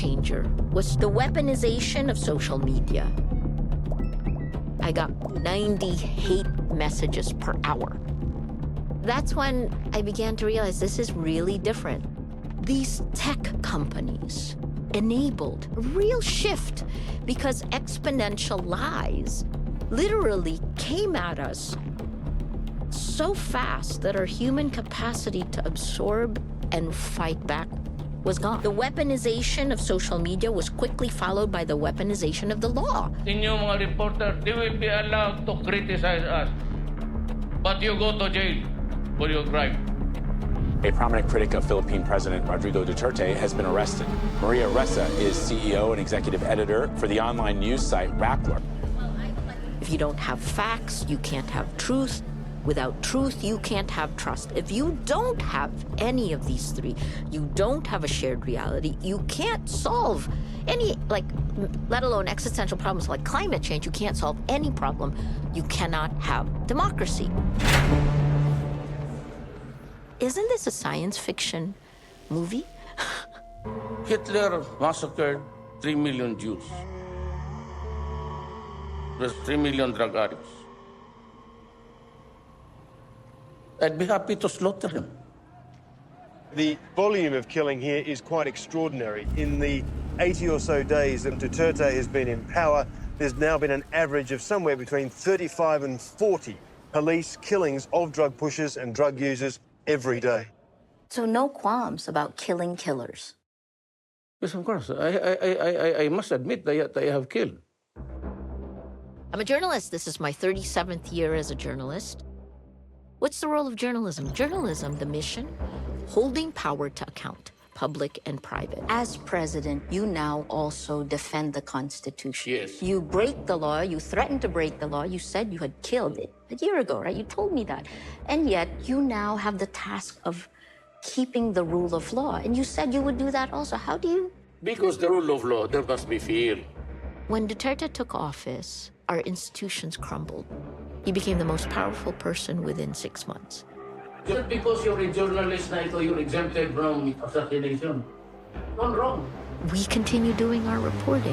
changer was the weaponization of social media. I got 90 hate messages per hour. That's when I began to realize this is really different. These tech companies enabled a real shift because exponential lies literally came at us so fast that our human capacity to absorb and fight back was gone. The weaponization of social media was quickly followed by the weaponization of the law. Inyong mga reporter, they will be allowed to criticize us. But you go to jail for your crime. A prominent critic of Philippine President Rodrigo Duterte has been arrested. Maria Ressa is CEO and executive editor for the online news site Rappler. If you don't have facts, you can't have truth. Without truth, you can't have trust. If you don't have any of these three, you don't have a shared reality. You can't solve any, let alone existential problems like climate change. You can't solve any problem. You cannot have democracy. Isn't this a science fiction movie? Hitler massacred 3 million Jews. There's 3 million drug addicts. I'd be happy to slaughter him. The volume of killing here is quite extraordinary. In the 80 or so days that Duterte has been in power, there's now been an average of somewhere between 35 and 40 police killings of drug pushers and drug users every day. So no qualms about killing killers. Yes, of course. I must admit that I have killed. I'm a journalist. This is my 37th year as a journalist. What's the role of journalism? Journalism, the mission, holding power to account, public and private. As president, you now also defend the Constitution. Yes. You break the law, you threatened to break the law, you said you had killed it a year ago, right? You told me that. And yet, you now have the task of keeping the rule of law. And you said you would do that also. How do you? Because the rule of law, there must be fear. When Duterte took office, our institutions crumbled. He became the most powerful person within 6 months. Just because you're a journalist, Naito, you're exempted from assassination. Not wrong. We continue doing our reporting.